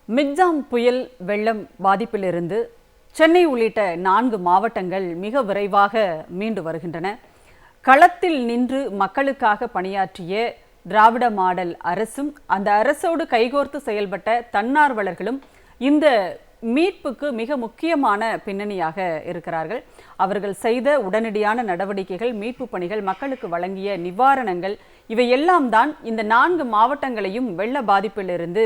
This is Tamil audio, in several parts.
மிக்ஜாம் புயல் வெள்ளம் பாதிப்பிலிருந்து சென்னை உள்ளிட்ட 4 மாவட்டங்கள் மிக விரைவாக மீண்டு வருகின்றன. களத்தில் நின்று மக்களுக்காக பணியாற்றிய திராவிட மாடல் அரசும் அந்த அரசோடு கைகோர்த்து செயல்பட்ட தன்னார்வலர்களும் இந்த மீட்புக்கு மிக முக்கியமான பின்னணியாக இருக்கிறார்கள். அவர்கள் செய்த உடனடியான நடவடிக்கைகள், மீட்பு பணிகள், மக்களுக்கு வழங்கிய நிவாரணங்கள் இவையெல்லாம் தான் இந்த 4 மாவட்டங்களையும் வெள்ள பாதிப்பிலிருந்து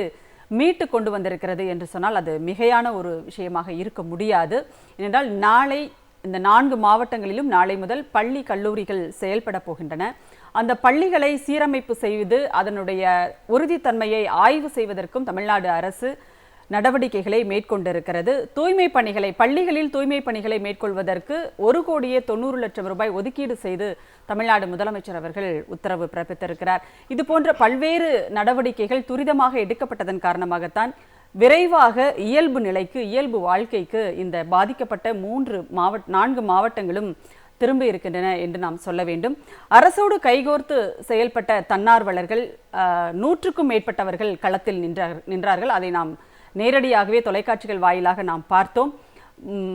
மீட்டு கொண்டு வந்திருக்கிறது என்று சொன்னால் அது மிகையான ஒரு விஷயமாக இருக்க முடியாது. ஏனென்றால் நாளை இந்த 4 மாவட்டங்களிலும் நாளை முதல் பள்ளி கல்லூரிகள் செயல்பட போகின்றன. அந்த பள்ளிகளை சீரமைப்பு செய்து அதனுடைய உறுதித்தன்மையை ஆய்வு செய்வதற்கும் தமிழ்நாடு அரசு நடவடிக்கைகளை மேற்கொண்டிருக்கிறது. தூய்மை பணிகளை, பள்ளிகளில் தூய்மை பணிகளை மேற்கொள்வதற்கு 1,90,00,000 ரூபாய் ஒதுக்கீடு செய்து தமிழ்நாடு முதலமைச்சர் அவர்கள் உத்தரவு பிறப்பித்திருக்கிறார். இது போன்ற பல்வேறு நடவடிக்கைகள் துரிதமாக எடுக்கப்பட்டதன் காரணமாகத்தான் விரைவாக இயல்பு நிலைக்கு, இயல்பு வாழ்க்கைக்கு இந்த பாதிக்கப்பட்ட 4 மாவட்டங்களும் திரும்பி இருக்கின்றன என்று நாம் சொல்ல வேண்டும். அரசோடு கைகோர்த்து செயல்பட்ட தன்னார்வலர்கள் 100க்கும் மேற்பட்டவர்கள் களத்தில் நின்றார்கள். அதை நாம் நேரடியாகவே தொலைக்காட்சிகள் வாயிலாக நாம் பார்த்தோம்.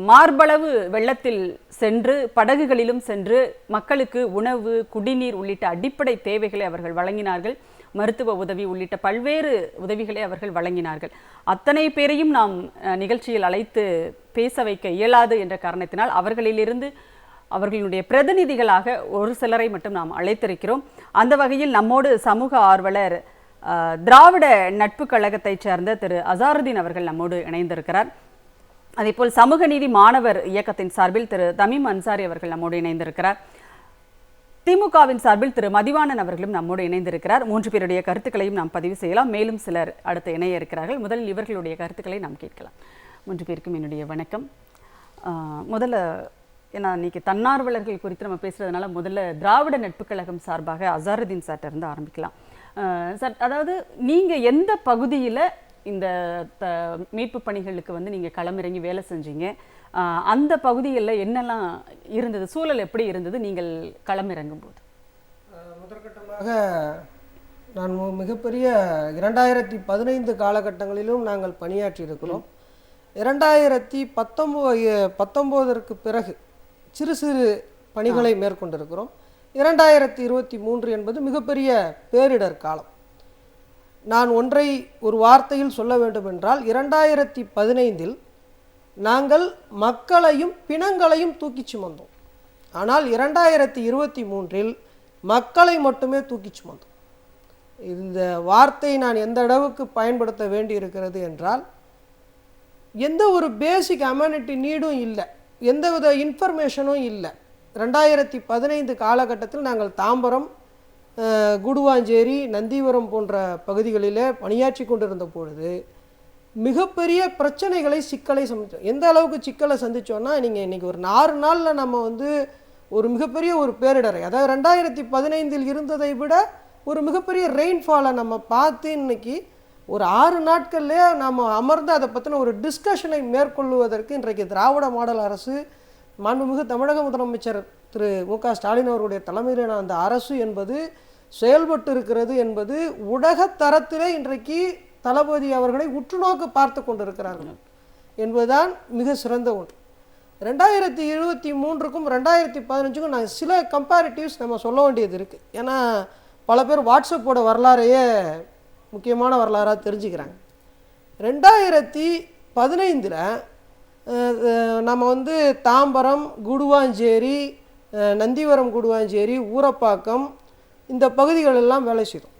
மார்பளவு வெள்ளத்தில் சென்று, படகுகளிலும் சென்று மக்களுக்கு உணவு, குடிநீர் உள்ளிட்ட அடிப்படை தேவைகளை அவர்கள் வழங்கினார்கள். மருத்துவ உதவி உள்ளிட்ட பல்வேறு உதவிகளை அவர்கள் வழங்கினார்கள். அத்தனை பேரையும் நாம் நிகழ்ச்சியில் அழைத்து பேச வைக்க இயலாது என்ற காரணத்தினால் அவர்களிலிருந்து அவர்களுடைய பிரதிநிதிகளாக ஒரு சிலரை மட்டும் நாம் அழைத்திருக்கிறோம். அந்த வகையில் நம்மோடு சமூக ஆர்வலர், திராவிட நட்பு கழகத்தைச் சேர்ந்த திரு அசாருதீன் அவர்கள் நம்மோடு இணைந்திருக்கிறார். அதேபோல் சமூக நீதி மாணவர் இயக்கத்தின் சார்பில் திரு தமீம் அன்சாரி அவர்கள் நம்மோடு இணைந்திருக்கிறார். திமுகவின் சார்பில் திரு மதிவாணன் அவர்களும் நம்மோடு இணைந்திருக்கிறார். 3 பேருடைய கருத்துக்களையும் நாம் பதிவு செய்யலாம். மேலும் சிலர் அடுத்து இணைய இருக்கிறார்கள். முதலில் இவர்களுடைய கருத்துக்களை நாம் கேட்கலாம். 3 பேருக்கும் என்னுடைய வணக்கம். முதல்ல ஏன்னா இன்னைக்கு தன்னார்வலர்கள் குறித்து நம்ம பேசுறதுனால முதல்ல திராவிட நட்பு கழகம் சார்பாக அசாருதீன் சார்ட்ட இருந்து ஆரம்பிக்கலாம். சார், அதாவது நீங்க எந்த பகுதியில் இந்த மீட்பு பணிகளுக்கு வந்து நீங்க களமிறங்கி வேலை செஞ்சீங்க? அந்த பகுதியில் என்னெல்லாம் இருந்தது, சூழல் எப்படி இருந்தது நீங்கள் களமிறங்கும் போது? முதற்கட்டமாக நான் மிகப்பெரிய 2015 காலகட்டங்களிலும் நாங்கள் பணியாற்றி இருக்கிறோம். 2019 பிறகு சிறு சிறு பணிகளை மேற்கொண்டிருக்கிறோம். 2023 என்பது மிகப்பெரிய பேரிடர் காலம். நான் ஒன்றை ஒரு வார்த்தையில் சொல்ல வேண்டும் என்றால், 2015 நாங்கள் மக்களையும் பிணங்களையும் தூக்கி சுமந்தோம். ஆனால் 2023 மக்களை மட்டுமே தூக்கி சுமந்தோம். இந்த வார்த்தை நான் எந்த அளவுக்கு பயன்படுத்த வேண்டி இருக்கிறது என்றால், எந்த ஒரு பேசிக் அம்யூனிட்டி நீடும் இல்லை, எந்தவித இன்ஃபர்மேஷனும் இல்லை. 2015 காலகட்டத்தில் நாங்கள் தாம்பரம், குடுவாஞ்சேரி, நந்திவரம் போன்ற பகுதிகளிலே பணியாற்றி கொண்டிருந்த பொழுது மிகப்பெரிய பிரச்சனைகளை, சிக்கலை சந்தித்தோம். எந்த அளவுக்கு சிக்கலை சந்தித்தோன்னா, நீங்கள் இன்றைக்கி ஒரு 6 நாளில் நம்ம வந்து ஒரு மிகப்பெரிய ஒரு பேரிடரை, அதாவது 2015 இருந்ததை விட ஒரு மிகப்பெரிய ரெயின்ஃபாலை நம்ம பார்த்து இன்றைக்கி ஒரு 6 நாட்கள்லேயே நம்ம அமர்ந்து அதை பற்றின ஒரு டிஸ்கஷனை மேற்கொள்வதற்கு இன்றைக்கு திராவிட மாடல் அரசு, மாண்புமிகு தமிழக முதலமைச்சர் திரு மு.க. ஸ்டாலின் அவருடைய தலைமையிலான அந்த அரசு என்பது செயல்பட்டு இருக்கிறது என்பது உலக தரத்திலே இன்றைக்கு தளபதி அவர்களை உற்றுநோக்கு பார்த்து கொண்டிருக்கிறார்கள் என்பதுதான் மிக சிறந்த ஒன்று. 2023க்கும் 2015க்கும் நான் சில கம்பேரிட்டிவ்ஸ் நம்ம சொல்ல வேண்டியது இருக்குது. ஏன்னா பல பேர் வாட்ஸ்அப்போட வரலாறையே முக்கியமான வரலாறாக தெரிஞ்சுக்கிறாங்க. 2015 நம்ம வந்து தாம்பரம், குடுவாஞ்சேரி, நந்திவரம், குடுவாஞ்சேரி, ஊரப்பாக்கம் இந்த பகுதிகளெல்லாம் வேலை செய்தோம்.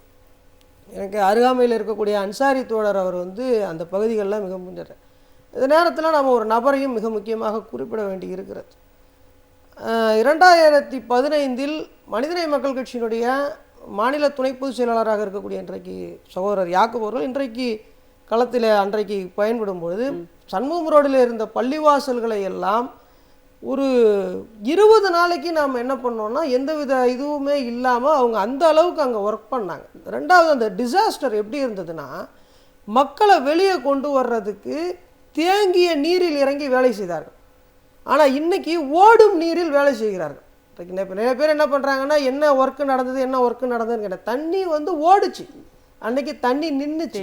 எனக்கு அருகாமையில் இருக்கக்கூடிய அன்சாரி தோழர் அவர் வந்து அந்த பகுதிகளெலாம் மிக முன்னேற. இந்த நேரத்தில் நம்ம ஒரு நபரையும் மிக முக்கியமாக குறிப்பிட வேண்டி இருக்கிறது. 2015 மனிதநேய மக்கள் கட்சியினுடைய மாநில துணை பொதுச் செயலாளராக இருக்கக்கூடிய இன்றைக்கு சகோதரர் யாக்கூப் அவர்கள் இன்றைக்கு களத்தில் அன்றைக்கு பயன்படும் பொழுது சண்முகம் ரோடில் இருந்த பள்ளிவாசல்களை எல்லாம் ஒரு 20 நாளைக்கு நாம் என்ன பண்ணோம்னா, எந்தவித இதுவுமே இல்லாமல் அவங்க அந்த அளவுக்கு அங்கே ஒர்க் பண்ணாங்க. ரெண்டாவது, அந்த டிசாஸ்டர் எப்படி இருந்ததுன்னா, மக்களை வெளியே கொண்டு வர்றதுக்கு தேங்கிய நீரில் இறங்கி வேலை செய்தார்கள். ஆனால் இன்றைக்கி ஓடும் நீரில் வேலை செய்கிறார்கள். நிறைய பேர் என்ன பண்ணுறாங்கன்னா, என்ன ஒர்க்கு நடந்ததுன்னு கேட்ட, தண்ணி வந்து ஓடுச்சு, அன்னைக்கு தண்ணி நின்றுச்சு.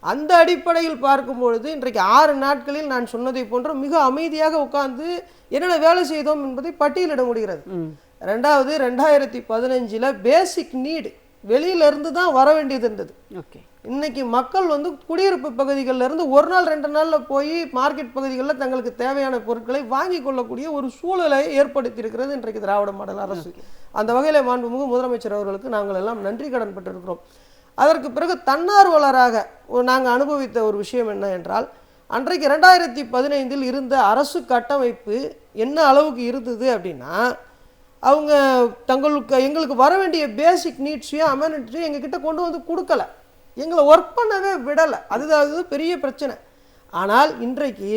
அந்த அடிப்படையில் பார்க்கும் பொழுது இன்றைக்கு 6 நாட்களில் நான் சொன்னதை போன்ற மிக அமைதியாக உட்கார்ந்து என்னென்ன வேலை செய்தோம் என்பதை பட்டியலிட முடிகிறது. ரெண்டாவது 2015 பேசிக் நீடு வெளியிலிருந்து தான் வர வேண்டியது இருந்தது. இன்னைக்கு மக்கள் வந்து குடியிருப்பு பகுதிகளில் இருந்து ஒரு நாள் 2 நாளில் போய் மார்க்கெட் பகுதிகளில் தங்களுக்கு தேவையான பொருட்களை வாங்கி கொள்ளக்கூடிய ஒரு சூழலை ஏற்படுத்தி இருக்கிறது இன்றைக்கு திராவிட மாடல் அரசு. அந்த வகையில் மாண்புமிகு முதலமைச்சர் அவர்களுக்கு நாங்கள் எல்லாம் நன்றி கடன் பட்டிருக்கிறோம். அதற்கு பிறகு தன்னார்வலராக நாங்கள் அனுபவித்த ஒரு விஷயம் என்ன என்றால், அன்றைக்கு 2015 இருந்த அரசு கட்டமைப்பு என்ன அளவுக்கு இருந்தது அப்படின்னா, அவங்க எங்களுக்கு வர வேண்டிய பேசிக் நீட்ஸையும் அமெனிட்டியும் எங்ககிட்ட கொண்டு வந்து கொடுக்கல, எங்களை ஒர்க் பண்ணவே விடலை. அதுதான் பெரிய பிரச்சனை. ஆனால் இன்றைக்கு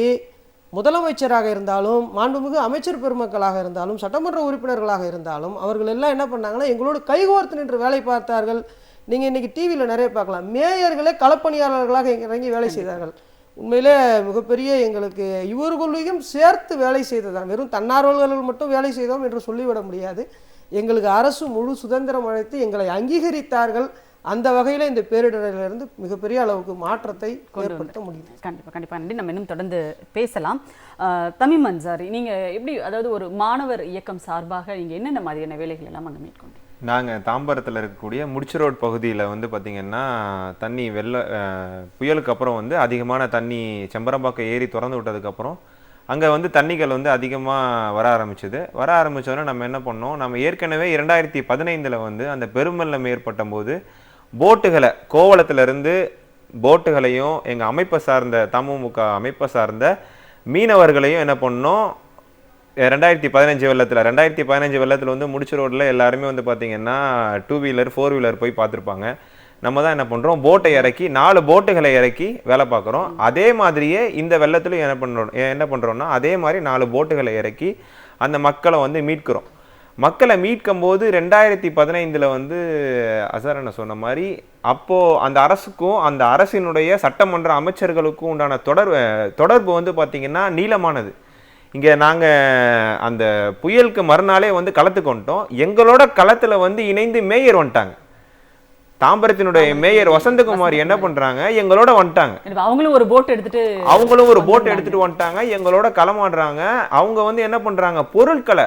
முதலமைச்சராக இருந்தாலும் மாண்புமிகு அமைச்சர் பெருமக்களாக இருந்தாலும் சட்டமன்ற உறுப்பினர்களாக இருந்தாலும் அவர்கள் எல்லாம் என்ன பண்ணாங்கன்னா எங்களோடு கைகோர்த்து நின்று வேலை பார்த்தார்கள். நீங்கள் இன்றைக்கி டிவியில் நிறைய பார்க்கலாம், மேயர்களே களப்பணியாளர்களாக இறங்கி வேலை செய்தார்கள். உண்மையிலே மிகப்பெரிய எங்களுக்கு இவர்களையும் சேர்த்து வேலை செய்ததான், வெறும் தன்னார்வலர்கள் மட்டும் வேலை செய்தோம் என்று சொல்லிவிட முடியாது. எங்களுக்கு அரசு முழு சுதந்திரம் அளித்து எங்களை அங்கீகரித்தார்கள். அந்த வகையில் இந்த பேரிடரிலிருந்து மிகப்பெரிய அளவுக்கு மாற்றத்தை ஏற்படுத்த முடியும். கண்டிப்பாக நன்றி. நம்ம இன்னும் தொடர்ந்து பேசலாம். தமீம் அன்சாரி, நீங்கள் எப்படி, அதாவது ஒரு மாணவர் இயக்கம் சார்பாக நீங்கள் என்னென்ன மாதிரியான வேலைகள் எல்லாம் அங்கே மேற்கொண்டு? நாங்கள் தாம்பரத்தில் இருக்கக்கூடிய முடிச்சு ரோட் பகுதியில் வந்து பார்த்திங்கன்னா தண்ணி புயலுக்கு அப்புறம் வந்து அதிகமான தண்ணி செம்பரம்பாக்கம் ஏரி திறந்து விட்டதுக்கப்புறம் அங்கே வந்து தண்ணிகள் வந்து அதிகமாக வர ஆரம்பித்தோன்னே நம்ம என்ன பண்ணோம், நம்ம ஏற்கனவே 2015 வந்து அந்த பெருமெல்லம் ஏற்பட்ட போது போட்டுகளை கோவளத்திலிருந்து போட்டுகளையும் எங்கள் அமைப்பை சார்ந்த தமுமுக அமைப்பை சார்ந்த மீனவர்களையும் என்ன பண்ணோம், 2015 வெள்ளத்தில் வந்து முடிச்சு ரோட்டில் எல்லாருமே வந்து பார்த்திங்கன்னா 2 வீலர் 4 வீலர் போய் பார்த்துருப்பாங்க. நம்ம தான் என்ன பண்ணுறோம், போட்டை இறக்கி 4 போட்டுகளை இறக்கி வேலை பார்க்குறோம். அதே மாதிரியே இந்த வெள்ளத்துலையும் என்ன பண்ணுறோம்னா அதே மாதிரி 4 போட்டுகளை இறக்கி அந்த மக்களை வந்து மீட்கிறோம். மக்களை மீட்கும் போது 2015 வந்து அசரனை சொன்ன மாதிரி அப்போது அந்த அரசுக்கும் அந்த அரசினுடைய சட்டமன்ற அமைச்சர்களுக்கும் உண்டான தொடர்பு வந்து பார்த்திங்கன்னா நீளமானது. இங்கே நாங்கள் அந்த புயலுக்கு மறுநாளே வந்து களத்துக்கு வந்துட்டோம். எங்களோட களத்தில் வந்து இணைந்து மேயர் வந்துட்டாங்க. தாம்பரத்தினுடைய மேயர் வசந்தகுமாரி என்ன பண்றாங்க, எங்களோட வந்துட்டாங்க. அவங்களும் ஒரு போட் எடுத்துட்டு வந்துட்டாங்க, எங்களோட களமாடுறாங்க. அவங்க வந்து என்ன பண்றாங்க, பொருட்களை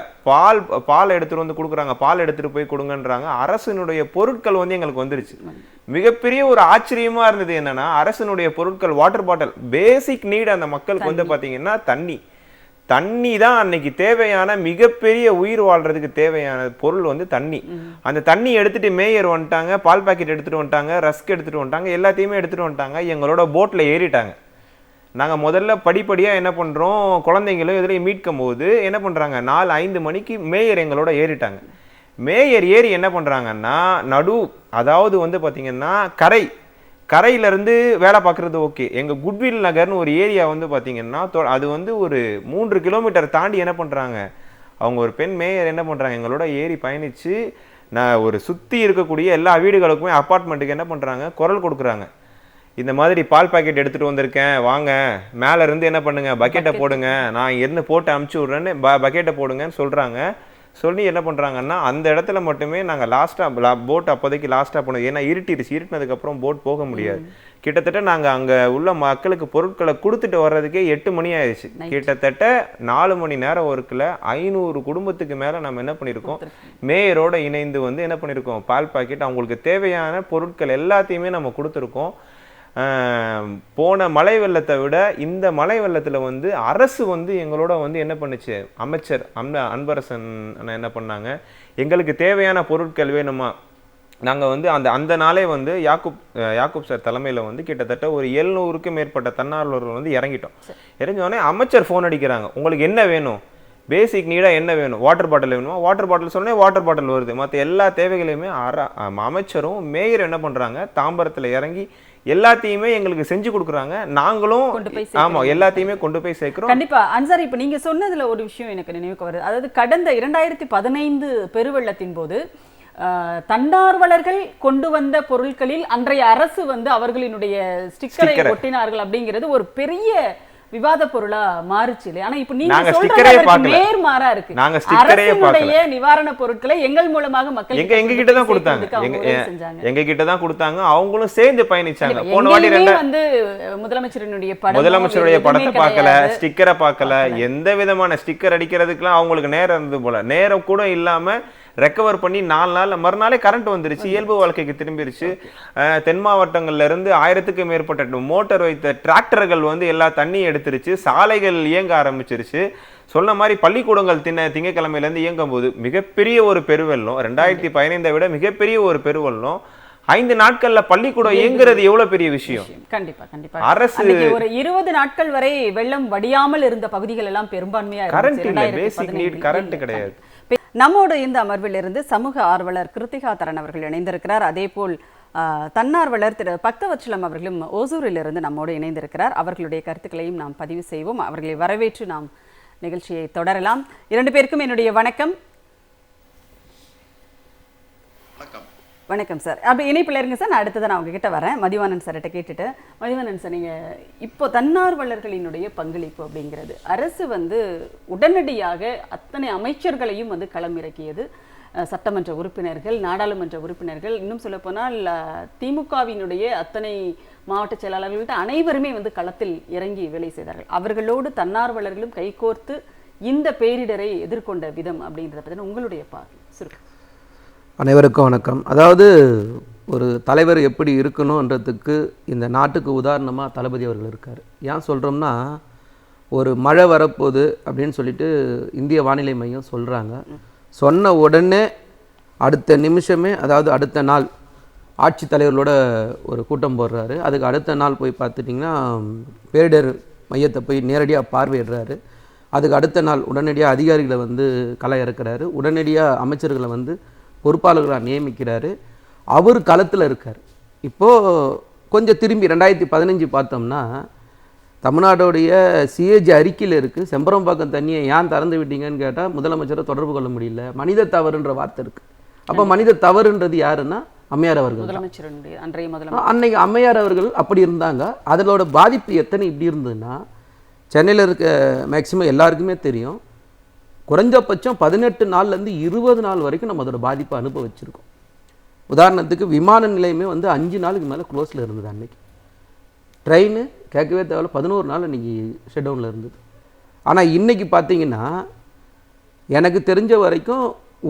பால் எடுத்துட்டு வந்து கொடுக்குறாங்க, பால் எடுத்துட்டு போய் கொடுங்கன்றாங்க. அரசினுடைய பொருட்கள் வந்து எங்களுக்கு வந்துருச்சு. மிகப்பெரிய ஒரு ஆச்சரியமா இருந்தது என்னன்னா, அரசினுடைய பொருட்கள் வாட்டர் பாட்டில், பேசிக் நீட் அந்த மக்களுக்கு வந்து பாத்தீங்கன்னா தண்ணி தான் அன்னைக்கு தேவையான மிகப்பெரிய உயிர் வாழ்றதுக்கு தேவையான பொருள் வந்து தண்ணி. அந்த தண்ணி எடுத்துட்டு மேயர் வந்துட்டாங்க, பால் பாக்கெட் எடுத்துட்டு வந்துட்டாங்க, ரஸ்க் எடுத்துட்டு வந்துட்டாங்க, எல்லாத்தையுமே எடுத்துட்டு வந்துட்டாங்க. எங்களோட போட்ல ஏறிட்டாங்க. நாங்கள் முதல்ல படிப்படியாக என்ன பண்ணுறோம், குழந்தைங்களும் இதுலேயும் மீட்கும் போது என்ன பண்ணுறாங்க, 4-5 மணிக்கு மேயர் எங்களோட ஏறிட்டாங்க. மேயர் ஏறி என்ன பண்ணுறாங்கன்னா அதாவது வந்து பார்த்திங்கன்னா கரையிலேருந்து வேலை பார்க்குறது ஓகே. எங்கள் குட்வில் நகர்னு ஒரு ஏரியா வந்து பார்த்திங்கன்னா அது வந்து ஒரு 3 கிலோமீட்டர் தாண்டி என்ன பண்ணுறாங்க, அவங்க ஒரு பெண் மேயர் என்ன பண்ணுறாங்க, எங்களோட ஏறி பயணித்து நான் ஒரு சுற்றி இருக்கக்கூடிய எல்லா வீடுகளுக்குமே அப்பார்ட்மெண்ட்டுக்கு என்ன பண்ணுறாங்க, குரல் கொடுக்குறாங்க. இந்த மாதிரி பால் பாக்கெட் எடுத்துகிட்டு வந்திருக்கேன், வாங்க மேலேருந்து என்ன பண்ணுங்க, பக்கெட்டை போடுங்க, நான் இருந்து போட்டு அமுச்சு விட்றேன்னு பக்கெட்டை போடுங்கன்னு சொல்கிறாங்க. சொல்லி என்ன பண்ணுறாங்கன்னா அந்த இடத்துல மட்டுமே நாங்கள் போட் அப்போதைக்கு லாஸ்ட்டாக போனது. ஏன்னா இருட்டினதுக்கப்புறம் போட் போக முடியாது. கிட்டத்தட்ட நாங்கள் அங்கே உள்ள மக்களுக்கு பொருட்களை கொடுத்துட்டு வர்றதுக்கே 8 மணி ஆயிடுச்சு. கிட்டத்தட்ட 4 மணி நேரம் ஒர்க்கில் 500 குடும்பத்துக்கு மேலே நம்ம என்ன பண்ணியிருக்கோம், மேயரோடு இணைந்து வந்து என்ன பண்ணியிருக்கோம், பால் பாக்கெட் அவங்களுக்கு தேவையான பொருட்கள் எல்லாத்தையுமே நம்ம கொடுத்துருக்கோம். போன மழை வெள்ளத்தை விட இந்த மழை வெள்ளத்தில் வந்து அரசு வந்து எங்களோட வந்து என்ன பண்ணுச்சு, அமைச்சர் அன்பரசன் என்ன பண்ணாங்க, எங்களுக்கு தேவையான பொருட்கள் வேணுமா, நாங்கள் வந்து அந்த நாளே வந்து யாக்கூப் சார் தலைமையில் வந்து கிட்டத்தட்ட ஒரு 700க்கும் மேற்பட்ட தன்னார்வலர்கள் வந்து இறங்கினோடனே அமைச்சர் ஃபோன் அடிக்கிறாங்க, உங்களுக்கு என்ன வேணும், பேசிக் நீடாக என்ன வேணும், வாட்டர் பாட்டில் வேணுமா, வாட்டர் பாட்டில் சொன்னே வாட்டர் பாட்டில் வருது. மற்ற எல்லா தேவைகளையுமே அமைச்சரும் மேயர் என்ன பண்ணுறாங்க, தாம்பரத்தில் இறங்கி எல்லாத்தையுமே எங்களுக்கு செஞ்சு கொடுக்குறாங்க. நாங்களும் எல்லாத்தையுமே கொண்டு போய் சேர்க்கிறோம். கண்டிப்பா அன்சாரி, இப்ப நீங்க சொன்னதுல ஒரு விஷயம் எனக்கு நினைவுக்கு வருது. அதாவது கடந்த 2015 பெருவெள்ளத்தின் போது தன்னார்வலர்கள் கொண்டு வந்த பொருட்களில் அன்றைய அரசு வந்து அவர்களினுடைய ஸ்டிக்கரை ஒட்டினார்கள் அப்படிங்கிறது ஒரு பெரிய விவாத பொருளா மாறுச்சு இல்லையா? ஆனா இப்ப நீங்க நாங்க சொல்றது ஸ்டிக்கரே அதற்கு பார்க்கல. நேர்மாறா இருக்கு. நாங்க ஸ்டிக்கரே அரசினுடைய நிவாரண பொருட்களை எங்கள் மூலமாக மக்கள் எங்க கிட்ட தான் கொடுத்தாங்க. எங்க கிட்ட தான் கொடுத்தாங்க. அவங்களும் சேர்ந்து பயணிச்சாங்க. போன வாட்டி வந்து முதலமைச்சருடைய படத்தை பார்க்கல, ஸ்டிக்கரை பார்க்கல, எந்த விதமான ஸ்டிக்கர் அடிக்கிறதுக்குலாம் அவங்களுக்கு நேரம் இருந்தது போல. நேரம் கூட இல்லாம ரெக்கவர் பண்ணி 4 நாள்ல மறுநாளே கரண்ட் வந்துருச்சு, இயல்பு வாழ்க்கைக்கு திரும்பிருச்சு. தென் மாவட்டங்கள்ல இருந்து 1000க்கு மேற்பட்ட மோட்டார் வைத்த டிராக்டர்கள் வந்து எல்லா தண்ணியும் எடுத்துருச்சு, சாலைகள் இயங்க ஆரம்பிச்சிருச்சு. சொன்ன மாதிரி பள்ளிக்கூடங்கள் திங்கக்கிழமையில இருந்து இயங்கும் போது மிகப்பெரிய ஒரு பெருவெள்ளம், 2015 விட மிகப்பெரிய ஒரு பெருவெள்ளம். 5 நாட்கள்ல பள்ளிக்கூடம் இயங்குறது எவ்வளவு பெரிய விஷயம். கண்டிப்பா கண்டிப்பா. அரசு ஒரு 20 நாட்கள் வரை வெள்ளம் வடியாமல் இருந்த பகுதிகள் எல்லாம் பெரும்பான்மையா கரண்ட் இல்ல, பேசிக் நீட் கரண்ட் கிடையாது. நம்மோடு இந்த அமர்வில் இருந்து சமூக ஆர்வலர் கிருத்திகா தரன் அவர்கள் இணைந்திருக்கிறார். அதே போல் தன்னார்வலர் திரு பக்தவச்சலம் அவர்களும் ஓசூரிலிருந்து நம்மோடு இணைந்திருக்கிறார். அவர்களுடைய கருத்துக்களையும் நாம் பதிவு செய்வோம். அவர்களை வரவேற்று நாம் நிகழ்ச்சியை தொடரலாம். 2 பேருக்கும் என்னுடைய வணக்கம். வணக்கம் சார். அப்படி இணைப்பில் இருங்க சார். நான் அடுத்ததான் நான் உங்ககிட்ட வரேன். மதிவாணன் சார்கிட்ட கேட்டுட்டு, மதிவாணன் சார், நீங்கள் இப்போ தன்னார்வலர்களினுடைய பங்களிப்பு அப்படிங்கிறது, அரசு வந்து உடனடியாக அத்தனை அமைச்சர்களையும் வந்து களமிறக்கியது. சட்டமன்ற உறுப்பினர்கள், நாடாளுமன்ற உறுப்பினர்கள், இன்னும் சொல்லப்போனால் திமுகவினுடைய அத்தனை மாவட்ட செயலாளர்கள்ட்ட அனைவருமே வந்து களத்தில் இறங்கி வேலை செய்தார்கள். அவர்களோடு தன்னார்வலர்களும் கைகோர்த்து இந்த பேரிடரை எதிர்கொண்ட விதம் அப்படின்றத பற்றின உங்களுடைய பார்வை சுருக்கம். அனைவருக்கும் வணக்கம். அதாவது ஒரு தலைவர் எப்படி இருக்கணுன்றதுக்கு இந்த நாட்டுக்கு உதாரணமாக தளபதி அவர்கள் இருக்கார். ஏன் சொல்கிறோம்னா, ஒரு மழை வரப்போகுது அப்படின்னு சொல்லிட்டு இந்திய வானிலை மையம் சொல்கிறாங்க. சொன்ன உடனே அடுத்த நிமிஷமே, அதாவது அடுத்த நாள் ஆட்சித்தலைவர்களோட ஒரு கூட்டம் போடுறாரு. அதுக்கு அடுத்த நாள் போய் பார்த்துட்டிங்கன்னா பேரிடர் மையத்தை போய் நேரடியாக பார்வையிடுறாரு. அதுக்கு அடுத்த நாள் உடனடியாக அதிகாரிகளை வந்து களை இறக்குறாரு. உடனடியாக அமைச்சர்களை வந்து பொறுப்பாளர்களாக நியமிக்கிறாரு. அவர் களத்தில் இருக்கார். இப்போது கொஞ்சம் திரும்பி 2015 பார்த்தோம்னா, தமிழ்நாடுடைய சிஏஜி அறிக்கையில் இருக்குது, செம்பரம்பாக்கம் தண்ணியை ஏன் திறந்து விட்டீங்கன்னு கேட்டால் முதலமைச்சரை தொடர்பு கொள்ள முடியல, மனித தவறுன்ற வார்த்தை இருக்குது. அப்போ மனித தவறுன்றது யாருன்னா அம்மையார் அவர்கள். அன்னைக்கு அம்மையார் அவர்கள் அப்படி இருந்தாங்க. அதோட பாதிப்பு எத்தனை இப்படி இருந்ததுன்னா, சென்னையில் இருக்க மேக்சிமம் எல்லாருக்குமே தெரியும், குறைஞ்சபட்சம் 18 நாள்லேருந்து 20 நாள் வரைக்கும் நம்ம அதோட பாதிப்பை அனுபவிச்சிருக்கோம். உதாரணத்துக்கு விமான நிலையமே வந்து 5 நாளுக்கு மேலே க்ளோஸில் இருந்தது. அன்னைக்கு ட்ரெயின் கேட்கவே தேவையில்ல, 11 நாள் அன்றைக்கி ஷட் டவுனில் இருந்தது. ஆனால் இன்றைக்கி பார்த்தீங்கன்னா எனக்கு தெரிஞ்ச வரைக்கும்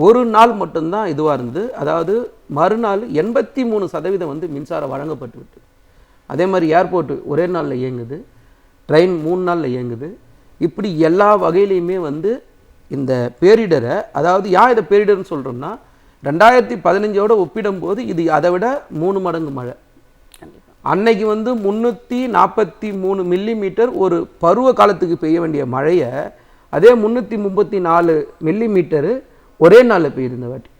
ஒரு நாள் மட்டும்தான் இதுவாக இருந்தது. அதாவது மறுநாள் 83% வந்து மின்சாரம் வழங்கப்பட்டு விட்டு. அதே மாதிரி ஏர்போர்ட்டு ஒரே நாளில் இயங்குது, ட்ரெயின் 3 நாளில் இயங்குது. இப்படி எல்லா வகையிலையுமே வந்து இந்த பேரிடரை, அதாவது ஏன் இதை பேரிடர்னு சொல்கிறோம்னா, 2015ஓட ஒப்பிடும்போது இது அதை விட 3 மடங்கு மழை. அன்னைக்கு வந்து 343 மில்லிமீட்டர் ஒரு பருவ காலத்துக்கு பெய்ய வேண்டிய மழையை அதே 334 மில்லிமீட்டர் ஒரே நாளில் பெய்யுது வாட்டி.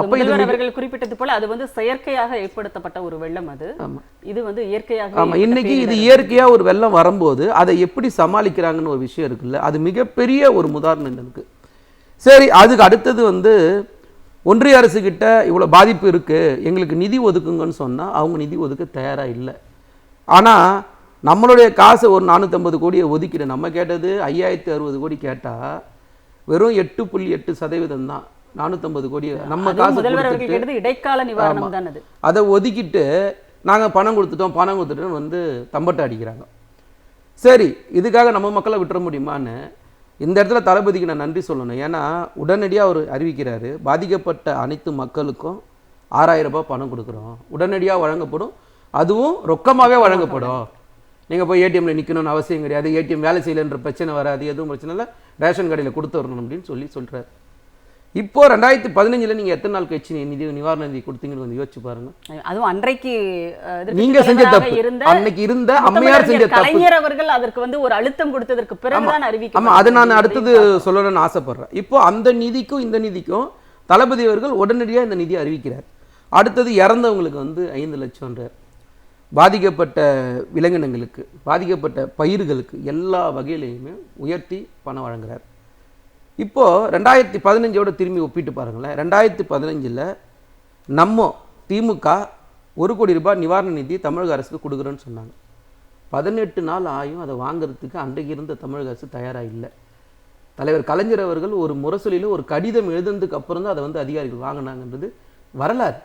அவர்கள் குறிப்பிட்டது போல அது வந்து செயற்கையாக ஏற்படுத்தப்பட்ட ஒரு வெள்ளம். அது இது வந்து இயற்கையாக. ஆமா, இன்னைக்கு இது இயற்கையா ஒரு வெள்ளம் வரும்போது அதை எப்படி சமாளிக்கிறாங்கன்னு ஒரு விஷயம் இருக்குல்ல, அது மிகப்பெரிய ஒரு உதாரணம் இருக்கு. சரி, அதுக்கு அடுத்தது வந்து ஒன்றிய அரசு கிட்ட இவ்வளவு பாதிப்பு இருக்கு, எங்களுக்கு நிதி ஒதுக்குங்கன்னு சொன்னா அவங்க நிதி ஒதுக்க தயாரா இல்லை. ஆனா நம்மளுடைய காசு ஒரு 450 கோடியை ஒதுக்கிட, நம்ம கேட்டது 5060 கோடி கேட்டா வெறும் 8.8% தான். 450 கோடி நம்ம காசு இடைக்கால நிவாரணம் தான். அதை ஒதுக்கிட்டு நாங்கள் பணம் கொடுத்துட்டோம் வந்து தம்பட்டை அடிக்கிறாங்க. சரி, இதுக்காக நம்ம மக்களை விட்டுற முடியுமான்னு இந்த இடத்துல தளபதிக்கு நான் நன்றி சொல்லணும். ஏன்னா உடனடியாக அவர் அறிவிக்கிறாரு, பாதிக்கப்பட்ட அனைத்து மக்களுக்கும் 6000 ரூபாய் பணம் கொடுக்குறோம், உடனடியாக வழங்கப்படும், அதுவும் ரொக்கமாகவே வழங்கப்படும். நீங்கள் போய் ஏடிஎம்ல நிற்கணும்னு அவசியம் கிடையாது, ஏடிஎம் வேலை செய்யலைன்ற பிரச்சனை வராது, எதுவும் பிரச்சனை இல்லை, ரேஷன் கடையில் கொடுத்து வரணும் அப்படின்னு சொல்கிறார். இப்போ 2015 நீங்க எத்தனை நாள் கழிச்சு நிதி நிவாரண நிதி கொடுத்தீங்கன்னு வந்து யோசிச்சு பாருங்க. அதுவும் அன்றைக்கு நீங்க செஞ்ச தப்பு, அன்னைக்கு இருந்த அம்மையார் செஞ்ச தப்பு. கலைஞர் அவர்கள் அதற்கு வந்து ஒரு அழுத்தம் கொடுத்ததற்கு பிறகுதான் அறிவிக்க. ஆமா, அதை நான் அடுத்தது சொல்லணும்னு ஆசைப்படுறேன். இப்போ அந்த நிதிக்கும் இந்த நிதிக்கும் தளபதி அவர்கள் உடனடியா இந்த நிதியை அறிவிக்கிறார். அடுத்தது இறந்தவங்களுக்கு வந்து 5 லட்சம்ன்றார். பாதிக்கப்பட்ட விலங்கினங்களுக்கு, பாதிக்கப்பட்ட பயிர்களுக்கு எல்லா வகையிலையுமே உயர்த்தி பணம் வழங்குறார். இப்போது 2015ஓட திரும்பி ஒப்பிட்டு பாருங்களேன். 2015 நம்ம திமுக 1 கோடி ரூபாய் நிவாரண நிதி தமிழக அரசுக்கு கொடுக்குறோன்னு சொன்னாங்க. 18 நாள் ஆயும் அதை வாங்குறதுக்கு அன்றைக்கு இருந்த தமிழக அரசு தயாராக இல்லை. தலைவர் கலைஞர் அவர்கள் ஒரு முரசொலியில் ஒரு கடிதம் எழுதுனதுக்கு அப்புறம் தான் அதை வந்து அதிகாரிகள் வாங்கினாங்கன்றது வரலாறு.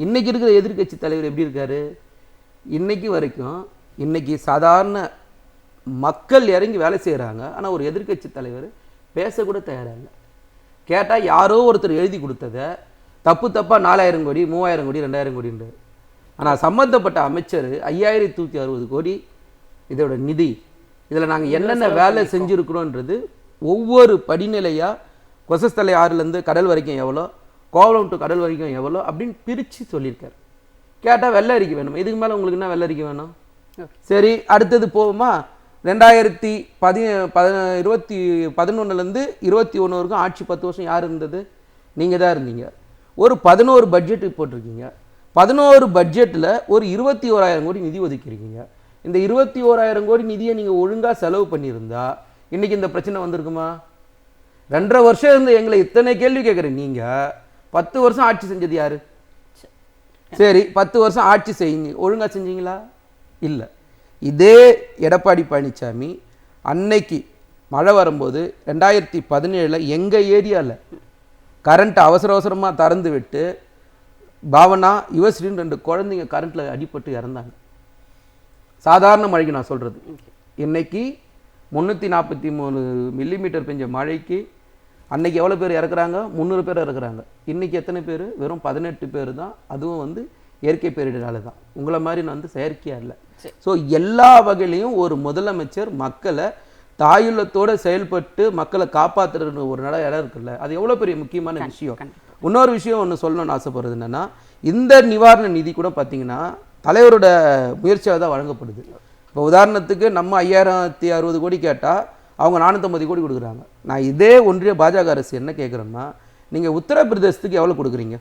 இன்னைக்கு இருக்கிற எதிர்க்கட்சி தலைவர் எப்படி இருக்காரு? இன்னைக்கு வரைக்கும் இன்னைக்கு சாதாரண மக்கள் இறங்கி வேலை செய்கிறாங்க, ஆனால் ஒரு எதிர்க்கட்சி தலைவர் பேசக்கூட தயாராக இல்லை. கேட்டால் யாரோ ஒருத்தர் எழுதி கொடுத்ததை தப்பாக 4000 கோடி 3000 கோடி 2000 கோடின்றார். ஆனால் சம்மந்தப்பட்ட அமைச்சர் 5160 கோடி இதோட நிதி, இதில் நாங்கள் என்னென்ன வேலை செஞ்சுருக்கிறோன்றது ஒவ்வொரு படிநிலையாக கொசஸ்தலை ஆறுலேருந்து கடல் வரைக்கும் எவ்வளோ, கோவளம் டு கடல் வரைக்கும் எவ்வளோ அப்படின்னு பிரித்து சொல்லியிருக்காரு. கேட்டால் வெள்ளை அறிக்கை வேணும். இதுக்கு மேலே உங்களுக்கு என்ன வெள்ளை அறிக்கை வேணும்? சரி, அடுத்தது போவோமா? 2011 21 ஆட்சி 10 வருஷம் யார் இருந்தது? நீங்கள் தான் இருந்தீங்க. ஒரு 11 பட்ஜெட் போட்டிருக்கீங்க. 11 பட்ஜெட்டில் ஒரு 21,000 கோடி நிதி ஒதுக்கியிருக்கீங்க. இந்த 21,000 கோடி நிதியை நீங்கள் ஒழுங்காக செலவு பண்ணியிருந்தா இன்றைக்கி இந்த பிரச்சனை வந்திருக்குமா? 2.5 வருஷம் இருந்து எங்களை இத்தனை கேள்வி கேட்குறேன். நீங்கள் 10 வருஷம் ஆட்சி செஞ்சது யார்? சரி, 10 வருஷம் ஆட்சி செய்யுங்க, ஒழுங்காக செஞ்சீங்களா? இல்லை. இதே எடப்பாடி பழனிசாமி அன்னைக்கு மழை வரும்போது 2017 எங்கள் ஏரியாவில் கரண்ட் அவசரமாக திறந்து விட்டு பாவனா யுவஸ்ரீன்னு 2 குழந்தைங்க கரண்ட்டில் அடிபட்டு இறந்தாங்க. சாதாரண மழைக்கு நான் சொல்கிறது. இன்னைக்கு 343 மில்லிமீட்டர் பெஞ்ச மழைக்கு அன்னைக்கு எவ்வளோ பேர் இறக்குறாங்க? 300 பேர் இறக்குறாங்க. இன்றைக்கி எத்தனை பேர்? வெறும் 18 பேர் தான். அதுவும் வந்து இயற்கை பேரிடரால தான். உங்களை மாதிரி நான் வந்து செயற்கையாக இல்லை. ஸோ எல்லா வகையிலையும் ஒரு முதலமைச்சர் மக்களை தாயுள்ளத்தோடு செயல்பட்டு மக்களை காப்பாற்றுற ஒரு இடம் இருக்குல்ல, அது எவ்வளோ பெரிய முக்கியமான விஷயம். இன்னொரு விஷயம் ஒன்று சொல்லணும்னு ஆசைப்படுறது என்னென்னா, இந்த நிவாரண நிதி கூட பார்த்தீங்கன்னா தலைவரோட முயற்சியாக தான் வழங்கப்படுது. இப்போ உதாரணத்துக்கு நம்ம 5060 கோடி கேட்டால் அவங்க 450 கோடி கொடுக்குறாங்க. நான் இதே ஒன்றிய பாஜக அரசு என்ன கேட்குறேன்னா, நீங்கள் உத்தரப்பிரதேசத்துக்கு எவ்வளோ கொடுக்குறீங்க?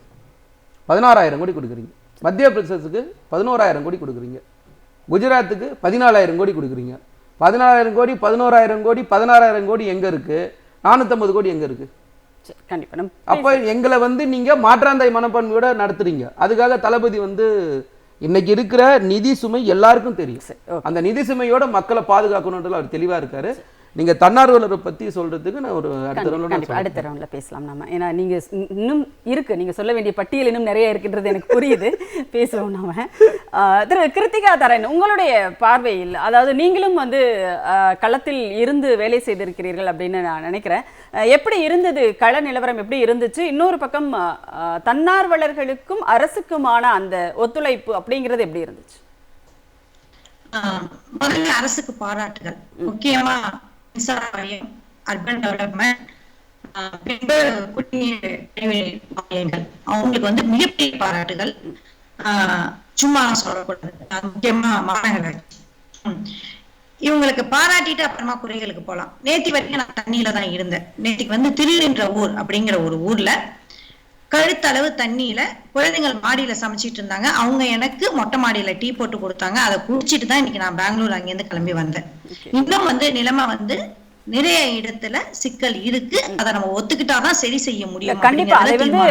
16,000 கோடி கொடுக்குறீங்க. மத்திய பிரதேசத்துக்கு 11,000 கோடி கொடுக்குறீங்க. குஜராத்துக்கு 14,000 கோடி கொடுக்குறீங்க. 14,000 கோடி 11,000 கோடி 16,000 கோடி எங்கே இருக்குது? 450 கோடி எங்கே இருக்குது? கண்டிப்பாக. அப்போ எங்களை வந்து நீங்கள் மாற்றாந்தாய் மனப்பான்மையோட நடத்துறீங்க. அதுக்காக தளபதி வந்து இன்னைக்கு இருக்கிற நிதி சுமை எல்லாருக்கும் தெரியும். அந்த நிதி சுமையோட மக்களை பாதுகாக்கணுன்றதுல அவர் தெளிவாக இருக்காரு. நீங்க தன்னார்வலரை பத்தி சொல்றதுக்கு நான் ஒரு அடுத்த ரவுண்ட்ல பேசலாம் நாம. ஏன்னா நீங்க இன்னும் இருக்கு, நீங்க சொல்ல வேண்டிய பட்டியல் இன்னும் நிறைய இருக்குன்றது எனக்கு புரியுது. பேசுவோம் நாம. திரு கிருத்திகா தரன், உங்களுடைய பார்வையில், அதாவது நீங்களும் வந்து களத்தில் இருந்து வேலை செய்திருக்கிறீர்கள் அப்படின்னு நான் நினைக்கிறேன். எப்படி இருந்தது கள நிலவரம்? எப்படி இருந்துச்சு? இன்னொரு பக்கம் தன்னார்வலர்களுக்கும் அரசுக்குமான அந்த ஒத்துழைப்பு அப்படிங்கிறது எப்படி இருந்துச்சு? முதல்ல அரசுக்கு பாராட்டுகள். முக்கியமா மின்சார வாரியம், அர்பன் டெவலப்மெண்ட், பின்பு குடிநீர் வாரியங்கள், அவங்களுக்கு வந்து மிகப்பெரிய பாராட்டுகள். சும்மா சொல்லக்கூடாது. முக்கியமா மாநகராட்சி, இவங்களுக்கு பாராட்டிட்டு அப்புறமா குறைகளுக்கு போலாம். நேற்று வரைக்கும் நான் தண்ணியில தான் இருந்தேன். நேற்றுக்கு வந்து திருநின்ற ஊர் அப்படிங்கிற ஒரு ஊர்ல கழுத்தளவு தண்ணியில குழந்தைகள் மாடியில சமைச்சிட்டு இருந்தாங்க. அவங்க எனக்கு மொட்டை மாடியில டீ போட்டு கொடுத்தாங்க. அதை குடிச்சிட்டு தான் இன்னைக்கு நான் பெங்களூர் அங்கிருந்து கிளம்பி வந்தேன். இன்னும் வந்து நிலைமை வந்து நிறைய இடத்துல சிக்கல் இருக்கு. அதை நம்ம ஒத்துக்கிட்டாதான் சரி செய்ய முடியும். கண்டிப்பா அதை வந்து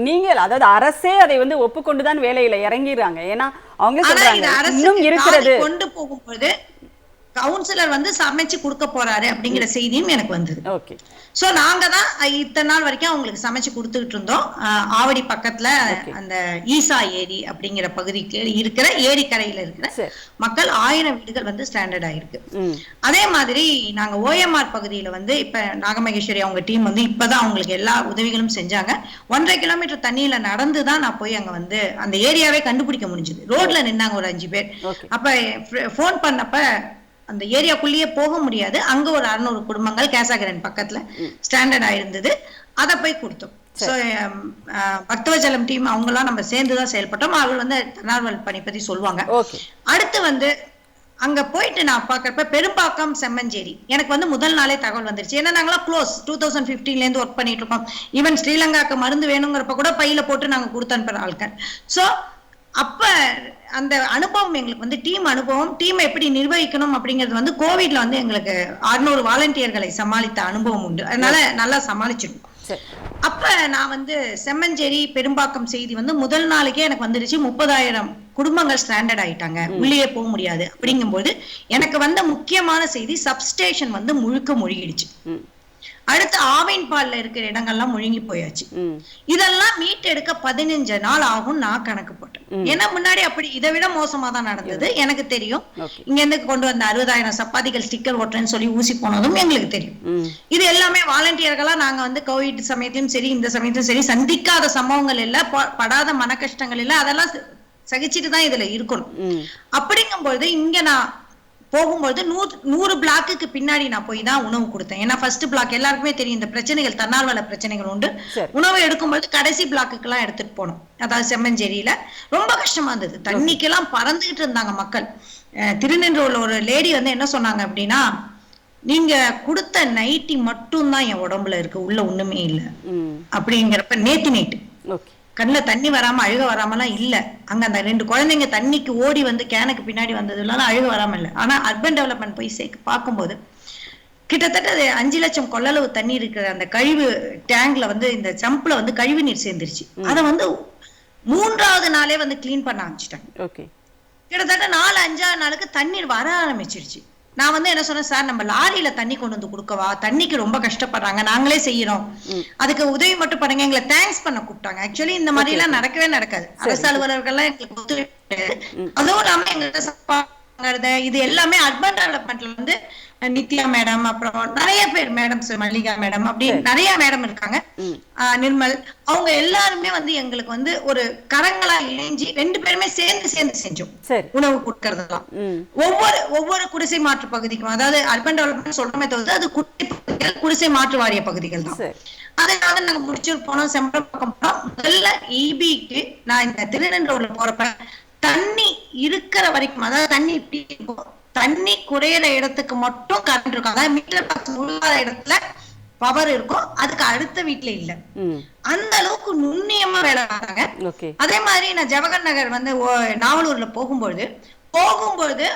நீங்கள், அதாவது அரசே அதை வந்து ஒப்புக்கொண்டுதான் வேலையில இறங்கிடுறாங்க. ஏன்னா அவங்க சொல்றாங்க கொண்டு போகும்போது கவுன்சிலர் வந்து சமைச்சு கொடுக்க போறாரு அப்படிங்கிற செய்தியும் எனக்கு வந்தது. ஓகே. சோ நாங்க தான் இத்தனை நாள் வரைக்கும் அவங்களுக்கு சமைச்சு கொடுத்துக்கிட்டு இருந்தோம். ஆவடி பக்கத்துல அந்த ஈசா ஏரி அப்படிங்கிற பகுதிக்கு இருக்கிற ஏரிக்கரையில இருக்கிற மக்கள் 1000 வீடுகள் வந்து ஸ்டாண்டர்ட் ஆயிருக்கு. அதே மாதிரி நாங்க OMR பகுதியில வந்து இப்ப நாகமகேஸ்வரி அவங்க டீம் வந்து இப்பதான் அவங்களுக்கு எல்லா உதவிகளும் செஞ்சாங்க. 1.5 கிலோமீட்டர் தண்ணியில நடந்துதான் நான் போய் அங்க வந்து அந்த ஏரியாவே கண்டுபிடிக்க முடிஞ்சது. ரோட்ல நின்னாங்க ஒரு 5 பேர். அப்ப போன் பண்ணப்ப அந்த ஏரியாக்குள்ளேயே போக முடியாது. அங்க ஒரு 600 குடும்பங்கள் கேசாகரன் பக்கத்துல ஸ்டாண்டர்ட் ஆயிருந்தது. அதை போய் கொடுத்தோம். பக்தவஜலம் டீம் அவங்க எல்லாம் நம்ம சேர்ந்துதான் செயல்பட்டோம். அவர்கள் வந்து தன்னார்வல் பணி பத்தி சொல்லுவாங்க. அடுத்து வந்து அங்க போயிட்டு நான் பாக்குறப்ப பெரும்பாக்கம் செம்மஞ்சேரி எனக்கு வந்து முதல் நாளே தகவல் வந்துருச்சு. ஏன்னா நாங்களாம் க்ளோஸ் 2015 இருந்து ஒர்க் பண்ணிட்டு இருக்கோம். ஈவன் ஸ்ரீலங்காக்கு மருந்து வேணுங்கிறப்ப கூட பையில போட்டு நாங்க கொடுத்து அனுப்புற ஆட்கள். சோ அப்ப அந்த அனுபவம் எங்களுக்கு வந்து டீம் அனுபவம், டீம் எப்படி நிர்வகிக்கணும் அப்படிங்கிறது வந்து கோவிட்ல வந்து எங்களுக்கு 600 வாலண்டியர்களை சமாளித்த அனுபவம் உண்டு. அதனால நல்லா சமாளிச்சிருக்கோம். அப்ப நான் வந்து செம்மஞ்சேரி பெரும்பாக்கம் செய்தி வந்து முதல் நாளைக்கே எனக்கு வந்துருச்சு. 30,000 குடும்பங்கள் ஸ்டாண்டர்ட் ஆயிட்டாங்க, உள்ளே போக முடியாது அப்படிங்கும்போது எனக்கு வந்த முக்கியமான செய்தி சப்ஸ்டேஷன் வந்து முழுக்க முழுகிடுச்சு. அடுத்து ஆவின்பால்ல இருக்கிற இடங்கள்லாம் முழுங்கி போயாச்சு. இதெல்லாம் மீட்டெடுக்க 15 நாள் ஆகும் நான் கணக்கு போட்டேன். ஏன்னா முன்னாடி அப்படி இதை விட மோசமா தான் நடந்தது எனக்கு தெரியும். இங்க இருந்து கொண்டு வந்த 60,000 சப்பாத்திகள் ஸ்டிக்கர் ஓட்டுறேன்னு சொல்லி ஊசி போனதும் எங்களுக்கு தெரியும். இது எல்லாமே வாலண்டியர்களா நாங்க வந்து கோவிட் சமயத்திலும் சரி இந்த சமயத்திலும் சரி சந்திக்காத சம்பவங்கள் இல்ல, படாத மன கஷ்டங்கள் இல்ல, அதெல்லாம் சகிச்சுட்டு தான் இதுல இருக்கணும். அப்படிங்கும்போது இங்க நான் போகும்போது 100 பிளாக்குக்கு பின்னாடி நான் போய் தான் உணவு கொடுத்தேன். ஏன்னா ஃபர்ஸ்ட் பிளாக் எல்லாருக்குமே தெரியும் இந்த பிரச்சனைகள், தன்னார்வல பிரச்சனைகள் உண்டு. உணவு எடுக்கும்போது கடைசி பிளாக்குக்கு எல்லாம் எடுத்துட்டு போனோம். அதாவது செம்மஞ்சேரியில ரொம்ப கஷ்டமா இருந்தது. தண்ணிக்கெல்லாம் பறந்துகிட்டு இருந்தாங்க மக்கள். திருநின்றூர்ல ஒரு லேடி வந்து என்ன சொன்னாங்க அப்படின்னா, நீங்க கொடுத்த நைட்டி மட்டும் தான் என் உடம்புல இருக்கு, உள்ள ஒண்ணுமே இல்லை அப்படிங்கிறப்ப நேத்து கண்ணுல தண்ணி வராம அழுக வராமலாம் இல்ல. அங்க அந்த 2 குழந்தைங்க தண்ணிக்கு ஓடி வந்து கேனுக்கு பின்னாடி வந்ததுலாம் அழுக வராம இல்ல. ஆனா அர்பன் டெவலப்மெண்ட் போய் பார்க்கும்போது கிட்டத்தட்ட 5 லட்சம் கொள்ளளவு தண்ணி இருக்கிற அந்த கழிவு டேங்க்ல வந்து இந்த சம்புல வந்து கழிவு நீர் சேர்ந்துருச்சு. அதை வந்து 3ஆவது நாளே வந்து கிளீன் பண்ண ஆரம்பிச்சிட்டாங்க. கிட்டத்தட்ட 4-5ஆவது நாளுக்கு தண்ணீர் வர ஆரம்பிச்சிருச்சு. நான் வந்து என்ன சொன்னேன், சார் நம்ம லாரியில தண்ணி கொண்டு வந்து கொடுக்கவா, தண்ணிக்கு ரொம்ப கஷ்டப்படுறாங்க, நாங்களே செய்யறோம், அதுக்கு உதவி மட்டும் பண்ணுங்க, எங்களை தேங்க்ஸ் பண்ண கூப்பிட்டாங்க. ஆக்சுவலி இந்த மாதிரி எல்லாம் நடக்கவே நடக்காது. அரசு அலுவலர்கள்லாம் எங்களுக்கு ஒத்துழைப்பு. அதுவும் இல்லாம எங்க இது எல்லாமே அர்பன் டெவலப்மெண்ட்ல வந்து நித்யா மேடம், அப்புறம் நிறைய பேர் மேடம், மல்லிகா மேடம், அப்படி நிறைய மேடம் இருக்காங்க, நிர்மல், அவங்க எல்லாருமே வந்து எங்களுக்கு வந்து ஒரு கரங்களா இணைஞ்சி 2 பேருமே சேர்ந்து செஞ்சோம் உணவு கொடுக்கறதெல்லாம். ஒவ்வொரு குடிசை மாற்று பகுதிக்கும், அதாவது அர்பன் டெவலப்மெண்ட் சொல்றமே தவிர அது குடிசை மாற்று வாரிய பகுதிகள் தான். அதனால நாங்க முடிச்சுட்டு போனோம். செம்பரம்பாக்கம் போனோம். முதல்ல ஈபிக்கு நான் இந்த திருநெல்வேலியில போறப்ப தண்ணி இருக்கிற வரைக்கும், அதாவது தண்ணி இப்படி இருக்கும், தண்ணி குறையிற இடத்துக்கு மட்டும் கரண்ட் இருக்கும், அதாவது மீட்டர் பாக்ஸ் முழுகாத இடத்துல பவர் இருக்கும், அதுக்கு அடுத்த வீட்டுல இல்ல. அந்த அளவுக்கு நுண்ணியமா வேலை பார்த்தாங்க. அதே மாதிரி நான் ஜவஹர் நகர் வந்து நாவலூர்ல போகும்போது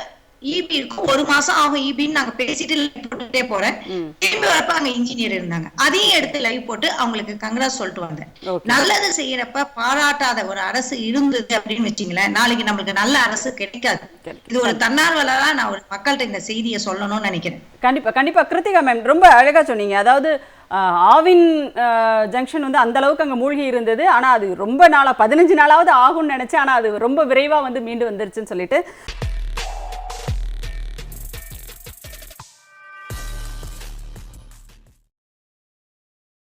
ஈபி இருக்கும், 1 மாசம் ஆகும் ஈபின்னு நாங்க பேசிட்டு லைவ் போட்டுட்டே போறேன். திரும்பி வரப்ப அங்க இன்ஜினியர் இருந்தாங்க, அதையும் எடுத்து லைவ் போட்டு அவங்களுக்கு கங்க்ராஸ் சொல்லிட்டு வந்தேன். நல்லது செய்யறப்ப பாராட்டாத ஒரு அரசு இருந்தது அப்படின்னு வச்சுங்களேன், நாளைக்கு நம்மளுக்கு நல்ல அரசு கிடைக்காது. இது ஒரு தன்னார்வலா நான் ஒரு மக்கள்கிட்ட இந்த செய்தியை சொல்லணும்னு நினைக்கிறேன். கண்டிப்பா கிருத்திகா மேம் ரொம்ப அழகா சொன்னீங்க. அதாவது ஆவின் ஜங்ஷன் வந்து அந்த அளவுக்கு அங்கே மூழ்கி இருந்தது, ஆனால் அது ரொம்ப நாளாக 15 நாளாவது ஆகும்னு நினச்சேன், ஆனால் அது ரொம்ப விரைவாக வந்து மீண்டு வந்துருச்சுன்னு சொல்லிட்டு